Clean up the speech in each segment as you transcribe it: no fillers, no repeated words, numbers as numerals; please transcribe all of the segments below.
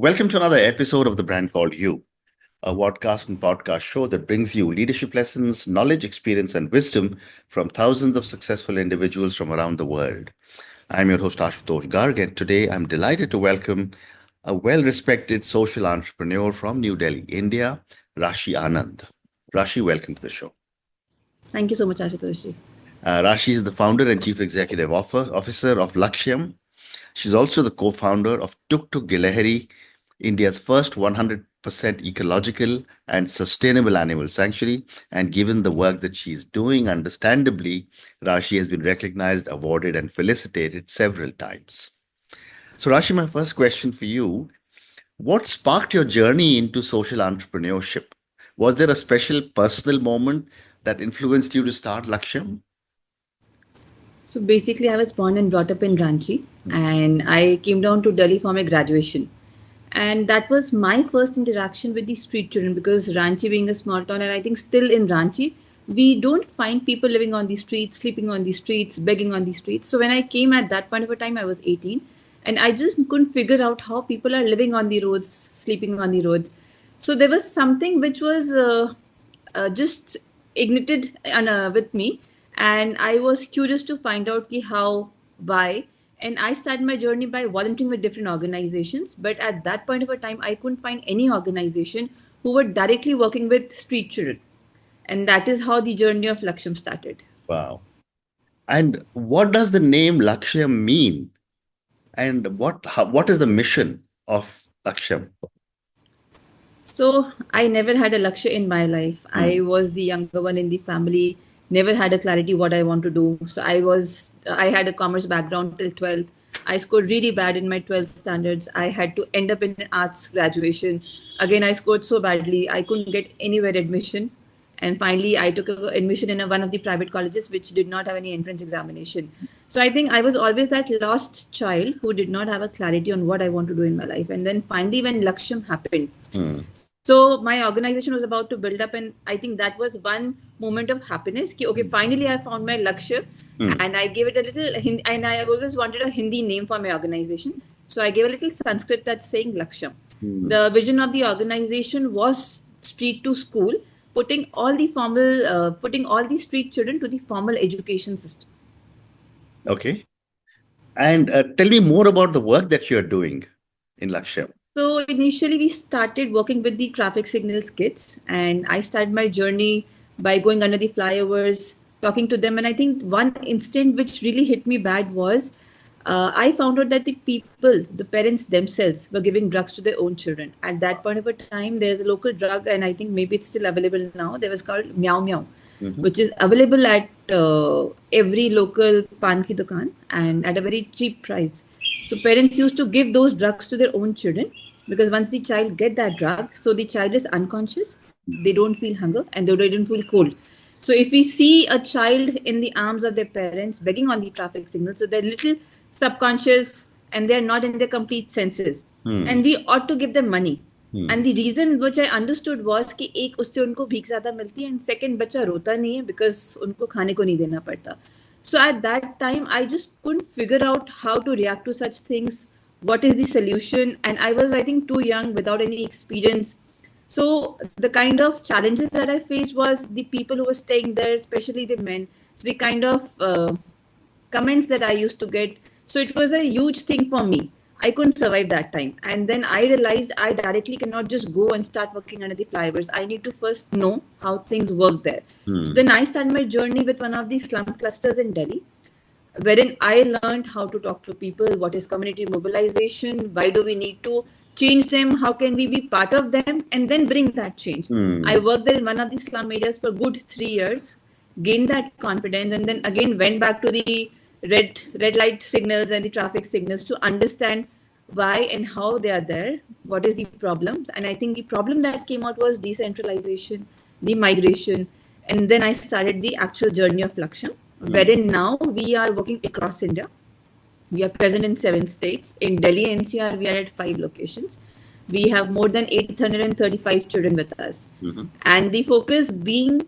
Welcome to another episode of The Brand Called You, a podcast and podcast show that brings you leadership lessons, knowledge, experience, and wisdom from thousands of successful individuals from around the world. I'm your host, Ashutosh Garg, and today I'm delighted to welcome a well respected social entrepreneur from New Delhi, India, Rashi Anand. Rashi, welcome to the show. Thank you so much, Ashutoshi. Rashi is the founder and chief executive officer of Lakshyam. She's also the co-founder of Tuk Tuk Gilahari, India's first 100% ecological and sustainable animal sanctuary. And given the work that she's doing, understandably, Rashi has been recognized, awarded, and felicitated several times. So, Rashi, my first question for you: what sparked your journey into social entrepreneurship? Was there a special personal moment that influenced you to start Lakshyam? So basically, I was born and brought up in Ranchi, and I came down to Delhi for my graduation. And that was my first interaction with the street children because Ranchi being a small town, and I think still in Ranchi, we don't find people living on the streets, sleeping on the streets, begging on the streets. So when I came at that point of a time, I was 18, and I just couldn't figure out how people are living on the roads, sleeping on the roads. So there was something which was just ignited with me, and I was curious to find out ki how, why, and I started my journey by volunteering with different organizations. But at that point of a time, I couldn't find any organization who were directly working with street children, and that is how the journey of Laksham started. Wow. And what does the name Lakshyam mean? And what is the mission of Laksham? So I never had a Lakshya in my life. I Hmm. was the younger one in the family, never had a clarity what I want to do. So I had a commerce background till 12th. I scored really bad in my 12th standards. I had to end up in an arts graduation. Again, I scored so badly, I couldn't get anywhere admission. And finally, I took admission in one of the private colleges which did not have any entrance examination. So I think I was always that lost child who did not have a clarity on what I want to do in my life. And then finally, when Laksham happened, Hmm. so my organization was about to build up, and I think that was one moment of happiness. Ki, okay, finally I found my Lakshya, Hmm. and I gave it a little. And I always wanted a Hindi name for my organization, so I gave a little Sanskrit that's saying Laksham. Hmm. The vision of the organization was street to school, putting all the street children to the formal education system. Okay. And tell me more about the work that you're doing in Laksham. So initially, we started working with the traffic signals kids, and I started my journey by going under the flyovers, talking to them. And I think one instant which really hit me bad was I found out that the people, the parents themselves, were giving drugs to their own children. At that point of a time, there's a local drug, and I think maybe it's still available now. There was called Meow Meow, Mhm. which is available at every local pan ki dukan and at a very cheap price. So parents used to give those drugs to their own children because once the child get that drug, so the child is unconscious, they don't feel hunger and they don't feel cold. So if we see a child in the arms of their parents begging on the traffic signal, so they're little subconscious and they're not in their complete senses, Hmm. and we ought to give them money. Hmm. And the reason which I understood was कि एक उससे उनको भीख ज़्यादा मिलती है and second बच्चा रोता नहीं है because उनको खाने को नहीं देना पड़ता. So at that time, I just couldn't figure out how to react to such things. What is the solution? And I was, I think, too young without any experience. So the kind of challenges that I faced was the people who were staying there, especially the men. So the kind of comments that I used to get. So it was a huge thing for me. I couldn't survive that time. And then I realized I directly cannot just go and start working under the flyovers. I need to first know how things work there. So Hmm. then I started my journey with one of the slum clusters in Delhi, wherein I learned how to talk to people, what is community mobilization, why do we need to change them, how can we be part of them, and then bring that change. I Hmm. worked there in one of the slum areas for good 3 years, gained that confidence, and then again went back to the red light signals and the traffic signals to understand why and how they are there, what is the problems. And I think the problem that came out was decentralization, the migration, and then I started the actual journey of Laksham, Hmm. wherein now we are working across India. We are present in 7 states. In Delhi NCR, we are at 5 locations. We have more than 835 children with us. Mhm. And the focus being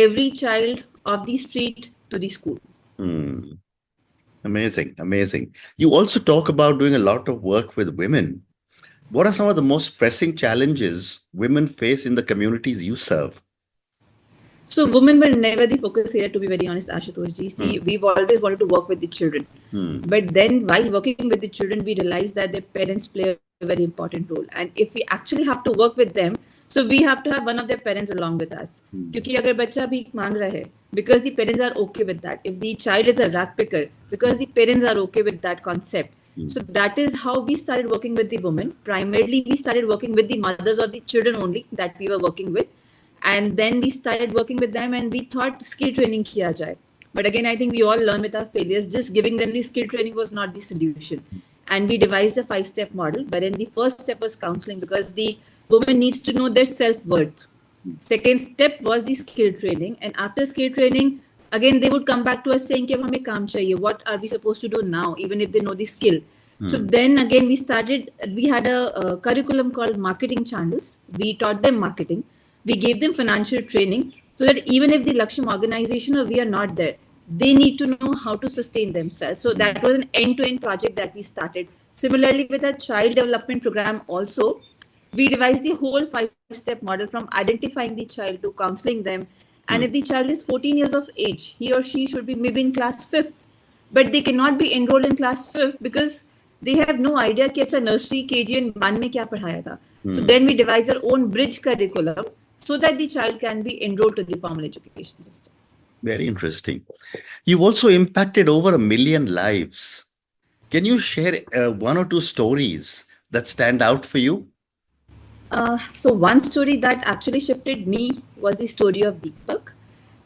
every child of the street to the school. Hmm. Amazing, amazing. You also talk about doing a lot of work with women. What are some of the most pressing challenges women face in the communities you serve? So women were never the focus area, to be very honest, Ashutosh ji. See, we've always wanted to work with the children. But then while working with the children, we realized that their parents play a very important role. And if we actually have to work with them, so we have to have one of their parents along with us. क्योंकि अगर बच्चा भीख मांग रहा है, because the parents are okay with that. If the child is a rag picker, because the parents are okay with that concept. So that is how we started working with the women. Primarily, we started working with the mothers of the children only that we were working with. And then we started working with them and we thought skill training kiya jaye. But again, I think we all learn with our failures. Just giving them the skill training was not the solution. And we devised a 5-step model, wherein the first step was counseling because the woman needs to know their self-worth. Second step was the skill training. And after skill training, again, they would come back to us saying, कि अब हमें काम चाहिए. What are we supposed to do now, even if they know the skill? So then again, we had a curriculum called marketing channels. We taught them marketing. We gave them financial training so that even if the Laksham organization or we are not there, they need to know how to sustain themselves. So that was an end-to-end project that we started. Similarly, with our child development program also, we devised the whole 5-step model from identifying the child to counseling them. And if the child is 14 years of age, he or she should be maybe in class 5th, but they cannot be enrolled in class 5th because they have no idea कि अच्छा nursery, KG and 1 में क्या पढ़ाया था. So then we devised our own bridge curriculum so that the child can be enrolled to the formal education system. Very interesting. You've also impacted over 1 million lives. Can you share one or two stories that stand out for you? So one story that actually shifted me was the story of Deepak.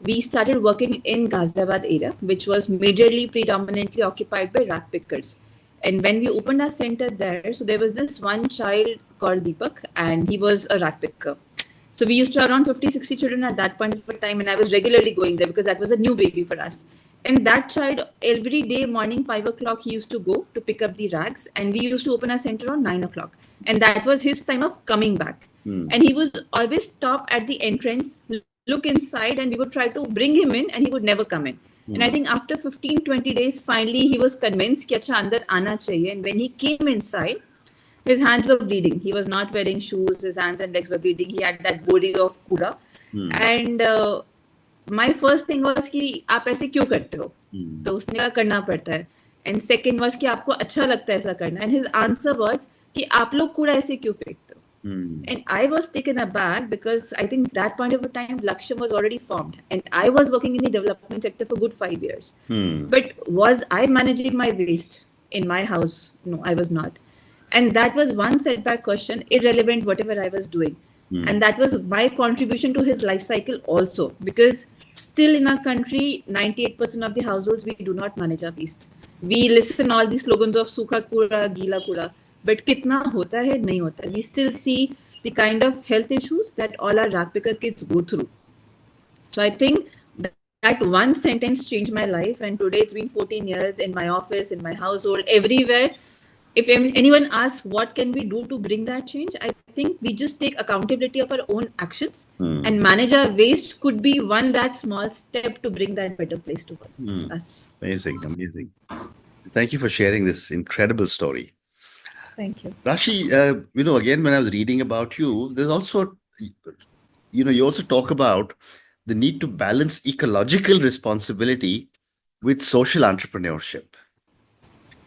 We started working in Ghaziabad area, which was majorly predominantly occupied by rag pickers. And when we opened our center there, so there was this one child called Deepak, and he was a rag picker. So we used to have around 50, 60 children at that point of time, and I was regularly going there because that was a new baby for us. And that child, every day morning, 5 o'clock, he used to go to pick up the rags, and we used to open our center on 9 o'clock. And that was his time of coming back. And he would always stop at the entrance, look inside, and we would try to bring him in, and he would never come in. And I think after 15, 20 days, finally, he was convinced कि अच्छा अंदर आना चाहिए. And when he came inside, his hands were bleeding. He was not wearing shoes. His hands and legs were bleeding. He had that body of kuda. And my first thing was कि आप ऐसे क्यों करते हो? तो उसने कहा करना पड़ता है. And second was कि आपको अच्छा लगता है ऐसा करना. And his answer was कि आप लोग कूड़ा ऐसे क्यों फेंकते हो? And I was taken aback because I think that point of time Laksham was already formed and I was working in the development sector for good 5 years. But was I managing my waste in my house? No, I was not. And that was one setback question, irrelevant whatever I was doing. And that was my contribution to his life cycle also, because still in our country, 98% of the households, we do not manage our waste. We listen all the slogans of Sukha Kura, Gila Kura, but kitna hota hai, nahi hota. We still see the kind of health issues that all our rag picker kids go through. So I think that one sentence changed my life, and today it's been 14 years in my office, in my household, everywhere. If anyone asks what can we do to bring that change, I think we just take accountability of our own actions and manage our waste could be one that small step to bring that better place towards us. Amazing, amazing. Thank you for sharing this incredible story. Thank you. Rashi, again, when I was reading about you, there's also, you also talk about the need to balance ecological responsibility with social entrepreneurship.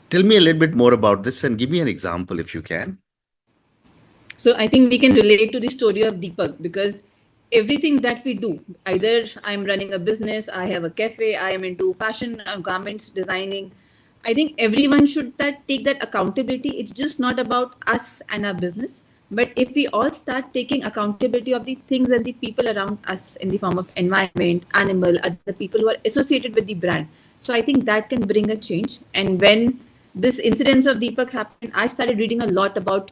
Tell me a little bit more about this and give me an example if you can. So I think we can relate to the story of Deepak because everything that we do, either I'm running a business, I have a cafe, I am into fashion, garments, designing. I think everyone should take that accountability. It's just not about us and our business, but if we all start taking accountability of the things and the people around us in the form of environment, animal, other people who are associated with the brand. So I think that can bring a change. And when this incident of Deepak happened, I started reading a lot about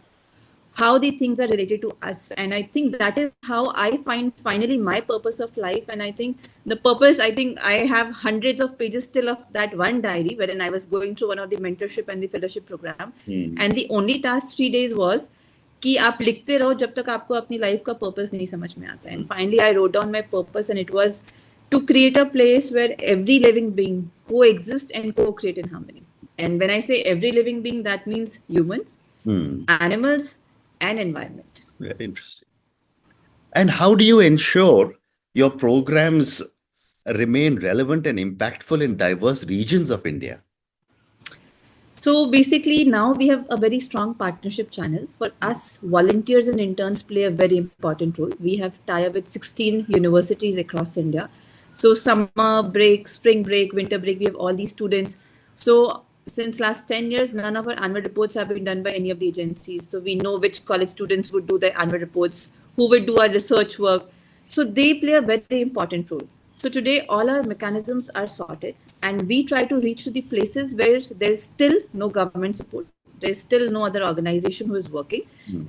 how the things are related to us. And I think that is how I find finally my purpose of life. And I think the purpose, I think I have hundreds of pages still of that one diary wherein I was going through one of the mentorship and the fellowship program. And the only task 3 days was कि आप लिखते रहो जब तक आपको अपनी life का purpose नहीं समझ में आता है. And finally I wrote down my purpose and it was to create a place where every living being coexist and co-create in harmony. And when I say every living being, that means humans, animals, and environment. Very interesting. And how do you ensure your programs remain relevant and impactful in diverse regions of India? So basically, now we have a very strong partnership channel. For us, volunteers and interns play a very important role. We have tie-up with 16 universities across India. So summer break, spring break, winter break, we have all these students. So since last 10 years, none of our annual reports have been done by any of the agencies. So we know which college students would do the annual reports, who would do our research work. So they play a very important role. So today, all our mechanisms are sorted, and we try to reach to the places where there's still no government support, there's still no other organization who is working,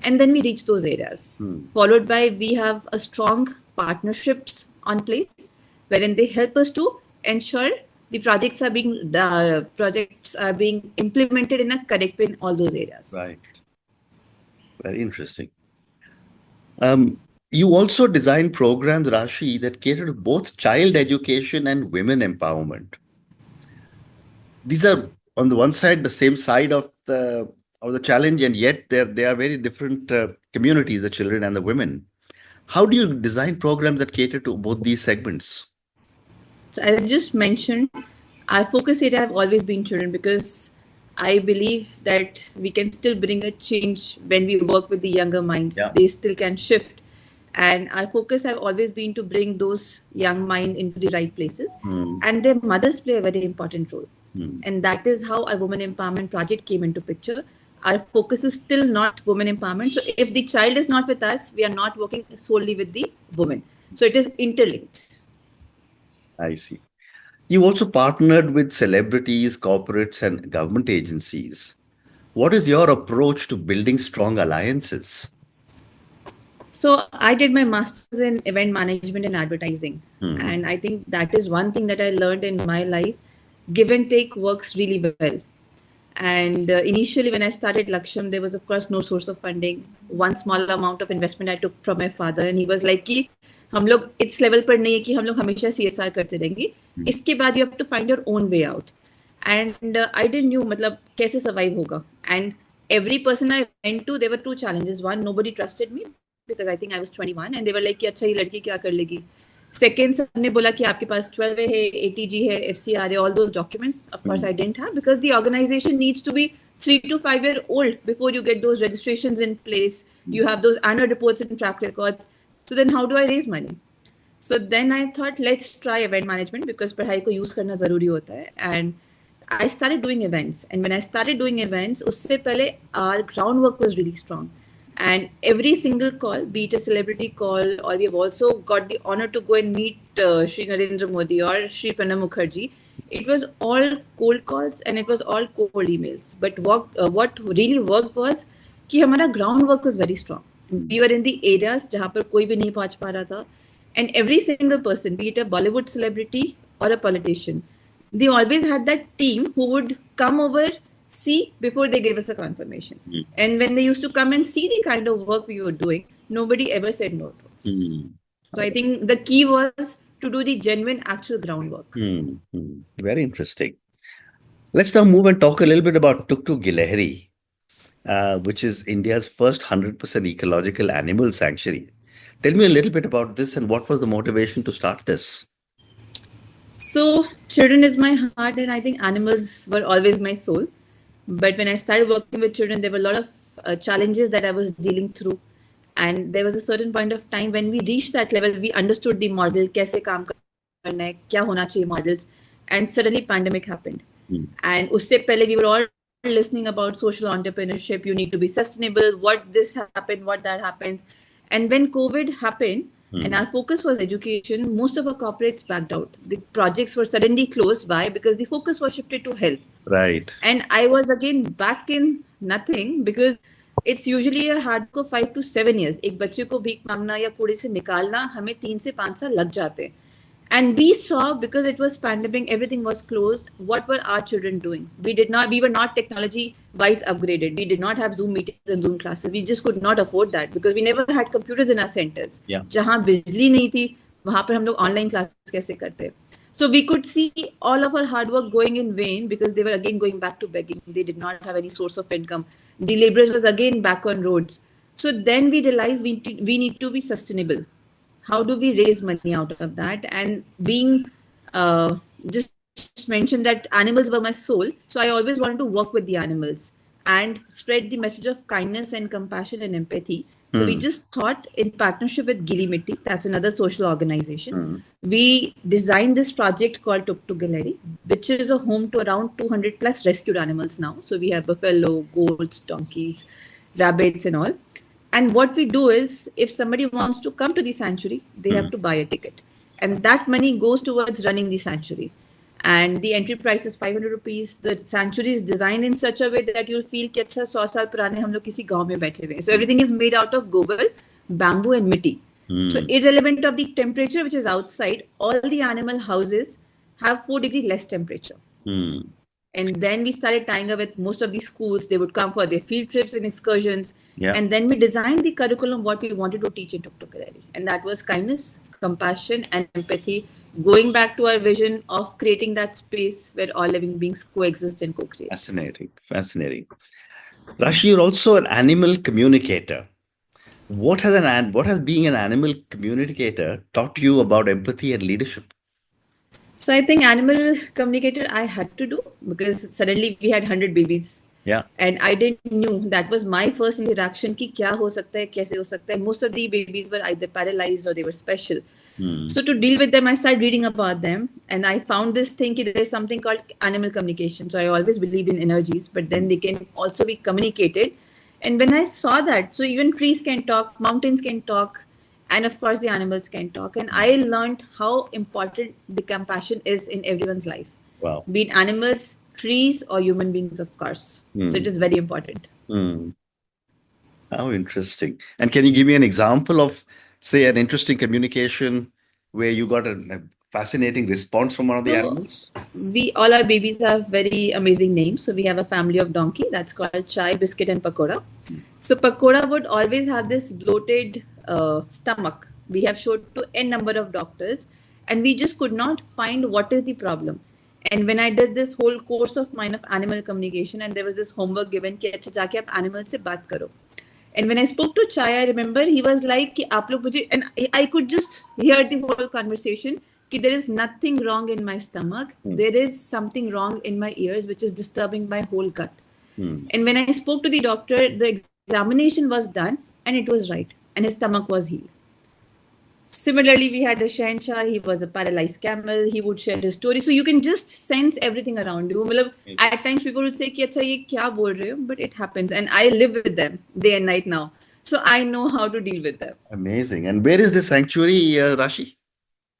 and then we reach those areas. Followed by, we have a strong partnerships on place, wherein they help us to ensure the projects are being implemented in a correct way in all those areas. Right. Very interesting. You also design programs, Rashi, that cater to both child education and women empowerment. These are on the one side the same side of the challenge, and yet they are very different communities, the children and the women. How do you design programs that cater to both these segments? So as I just mentioned, our focus area have always been children, because I believe that we can still bring a change when we work with the younger minds. Yeah. They still can shift. And our focus have always been to bring those young minds into the right places. And their mothers play a very important role. And that is how our Women Empowerment Project came into picture. Our focus is still not women empowerment. So if the child is not with us, we are not working solely with the women. So it is interlinked. I see. You also partnered with celebrities, corporates, and government agencies. What is your approach to building strong alliances? So I did my master's in event management and advertising. And I think that is one thing that I learned in my life. Give and take works really well. And initially, when I started Laksham, there was, of course, no source of funding. One small amount of investment I took from my father, and he was like कि हम लोग इस level पर नहीं है कि हम लोग हमेशा CSR करते रहेंगे. इसके बाद you have to find your own way out. And I didn't knew मतलब कैसे survive होगा. And every person I went to, there were two challenges. One, nobody trusted me because I think I was 21, and they were like कि अच्छा ये लड़की क्या कर लेगी. Second, सबने बोला कि आपके पास 12 है, ATG है, FCR है, all those documents. Of course, I didn't have, because the organization needs to be 3 to 5 years old before you get those registrations in place. You have those annual reports and track records. So then how do I raise money? So then I thought, let's try event management, because पढ़ाई को use करना ज़रूरी होता है. And I started doing events. And when I started doing events, उससे पहले our groundwork was really strong. And every single call, be it a celebrity call, or we have also got the honor to go and meet Shri Narendra Modi or Shri Pranab Mukherjee, it was all cold calls and it was all cold emails. But what really worked was कि हमारा groundwork was very strong. We were in the areas जहाँ पर कोई भी नहीं पहुँच पा रहा था. And every single person, be it a Bollywood celebrity or a politician, they always had that team who would come over, see before they gave us a confirmation. And when they used to come and see the kind of work we were doing, nobody ever said no to us. So I think the key was to do the genuine actual groundwork. Very interesting. Let's now move and talk a little bit about Tuk Tuk Gilehri, which is India's first 100% ecological animal sanctuary. Tell me a little bit about this, and what was the motivation to start this? So children is my heart, and I think animals were always my soul. But when I started working with children, there were a lot of challenges that I was dealing through. And there was a certain point of time when we reached that level, we understood the model, कैसे काम करना है, क्या होना चाहिए models, and suddenly pandemic happened. And उससे पहले we were all listening about social entrepreneurship, you need to be sustainable, what this happened, what that happens. And when COVID happened, and our focus was education, most of our corporates backed out. The projects were suddenly closed. Why? Because the focus was shifted to health. Right. And I was again back in nothing, because it's usually a hard को 5 to 7 years. एक बच्चे को भीख मांगना या कूड़े से निकालना हमें 3 से 5 साल लग जाते हैं. And we saw, because it was pandemic, everything was closed. What were our children doing? We were not technology wise upgraded. We did not have Zoom meetings and Zoom classes. We just could not afford that, because we never had computers in our centers. जहाँ बिजली नहीं थी, वहाँ पर हम लोग online classes कैसे करते? So we could see all of our hard work going in vain, because they were again going back to begging. They did not have any source of income. The laborers was again back on roads. So then we realized we need to be sustainable. How do we raise money out of that? And being just mentioned that animals were my soul, so I always wanted to work with the animals and spread the message of kindness and compassion and empathy. So we just thought, in partnership with Gili Mitti, that's another social organization, we designed this project called Tuk Tuk Gallery, which is a home to around 200 plus rescued animals now. So we have buffalo, goats, donkeys, rabbits, and all. And what we do is, if somebody wants to come to the sanctuary, they have to buy a ticket. And that money goes towards running the sanctuary. And the entry price is 500 rupees. The sanctuary is designed in such a way that you'll feel कि अच्छा 100 साल पुराने हम लोग किसी गांव में बैठे हुए हैं. So everything is made out of gobar, bamboo and mitti. So irrelevant of the temperature which is outside, all the animal houses have 4-degree less temperature. And then we started tying up with most of these schools. They would come for their field trips and excursions. Yeah. And then we designed the curriculum, what we wanted to teach in Tuk Tuk Gallery. And that was kindness, compassion, and empathy, going back to our vision of creating that space where all living beings coexist and co-create. Fascinating. Fascinating. Rashi, you're also an animal communicator. What has being an animal communicator taught you about empathy and leadership? So I think animal communicator I had to do, because suddenly we had 100 babies. Yeah. And I didn't knew, that was my first interaction कि क्या हो सकता है, कैसे हो सकता है. Most of the babies were either paralyzed or they were special. So to deal with them, I started reading about them, and I found this thing that there's something called animal communication. So I always believed in energies, but then they can also be communicated. And when I saw that, so even trees can talk, mountains can talk, and of course the animals can talk. And I learned how important the compassion is in everyone's life. Wow. Be it animals, trees, or human beings, of course. So it is very important. How interesting. And can you give me an example of, say, an interesting communication where you got a fascinating response from one of the animals? All our babies have very amazing names. So we have a family of donkey that's called Chai, Biscuit, and Pakoda. So Pakoda would always have this bloated stomach. We have showed to n number of doctors, and we just could not find what is the problem. And when I did this whole course of mine of animal communication, and there was this homework given कि अच्छा जाके आप animal से बात करो. And when I spoke to Chai, I remember he was like कि आप लोग मुझे, and I could just hear the whole conversation कि there is nothing wrong in my stomach. There is something wrong in my ears which is disturbing my whole gut. And when I spoke to the doctor, the examination was done and it was right, and his stomach was healed. Similarly, we had a Shahenshah. He was a paralyzed camel. He would share his story. So you can just sense everything around you. At times people would say, "Ki, "Acha, ye kya bol rahe ho?" But it happens. And I live with them day and night now. So I know how to deal with them. Amazing. And where is this sanctuary, Rashi?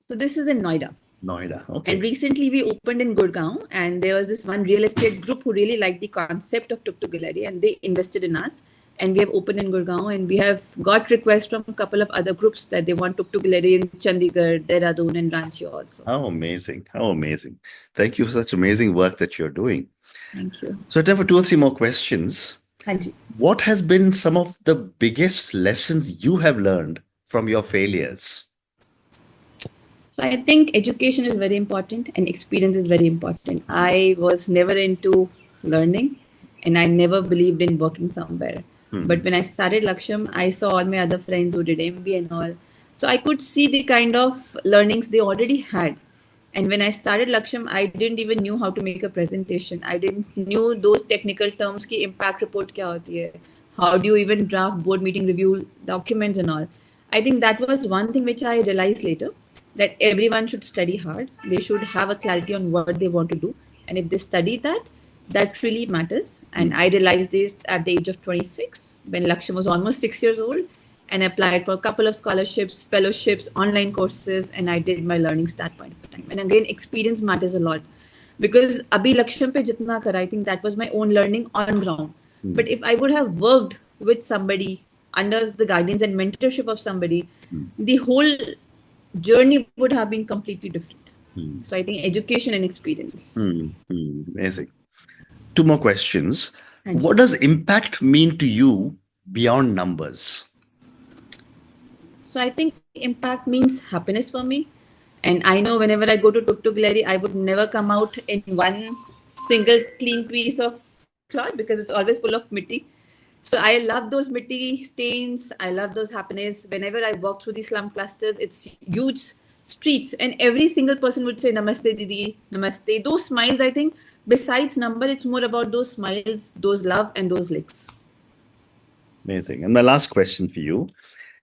So this is in Noida. Noida. Okay. And recently we opened in Gurgaon, and there was this one real estate group who really liked the concept of Tuk Tuk Gallery, and they invested in us. And we have opened in Gurgaon, and we have got requests from a couple of other groups that they want Tuk Tuk Gallery in Chandigarh, Dehradun, and Ranchi also. How amazing. How amazing. Thank you for such amazing work that you're doing. Thank you. So I have 2 or 3 more questions. Hanji. What has been some of the biggest lessons you have learned from your failures? So I think education is very important and experience is very important. I was never into learning, and I never believed in working somewhere. But when I started Laksham, I saw all my other friends who did MBA and all. So I could see the kind of learnings they already had. And when I started Laksham, I didn't even knew how to make a presentation. I didn't knew those technical terms ki impact report kya hoti hai. How do you even draft board meeting review documents and all. I think that was one thing which I realized later, that everyone should study hard. They should have a clarity on what they want to do. And if they study that, that really matters. And I realized this at the age of 26, when Laksham was almost 6 years old, and I applied for a couple of scholarships, fellowships, online courses, and I did my learnings that point of time. And again, experience matters a lot, because abhi Laksham pe jitna kara, I think that was my own learning on ground. But if I would have worked with somebody under the guidance and mentorship of somebody, the whole journey would have been completely different. So I think education and experience. Amazing. 2 more questions. What does impact mean to you beyond numbers? So I think impact means happiness for me. And I know whenever I go to Tuk Tuk Gallery, I would never come out in one single clean piece of cloth, because it's always full of mitti. So I love those mitti stains. I love those happiness. Whenever I walk through the slum clusters, it's huge streets, and every single person would say Namaste, Didi, Namaste. Those smiles, I think, besides number, it's more about those smiles, those love, and those licks. Amazing. And my last question for you.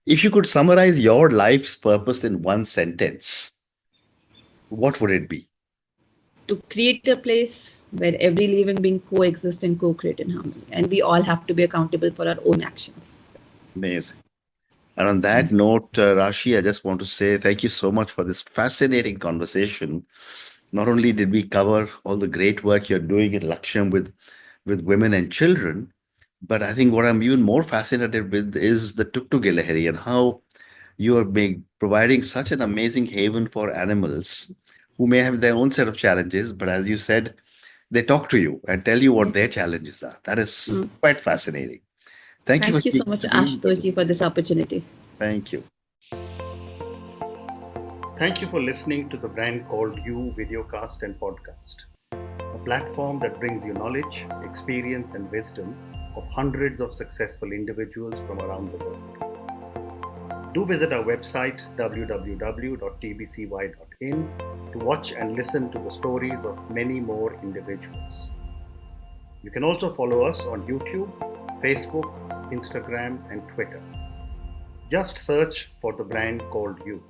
If you could summarize your life's purpose in one sentence, what would it be? To create a place where every living being coexists and co-create in harmony, and we all have to be accountable for our own actions. Amazing. And on that note, Rashi, I just want to say thank you so much for this fascinating conversation. Not only did we cover all the great work you're doing at Laksham with women and children, but I think what I'm even more fascinated with is the Tuk Tuk Gilahari and how you are providing such an amazing haven for animals who may have their own set of challenges, but as you said, they talk to you and tell you what their challenges are. That is quite fascinating. Thank you for Thank you so speaking much, to me. Ashutosh, for this opportunity. Thank you. Thank you for listening to the Brand Called You videocast and podcast, a platform that brings you knowledge, experience, and wisdom of hundreds of successful individuals from around the world. Do visit our website www.tbcy.in to watch and listen to the stories of many more individuals. You can also follow us on YouTube, Facebook, Instagram, and Twitter. Just search for the Brand Called You.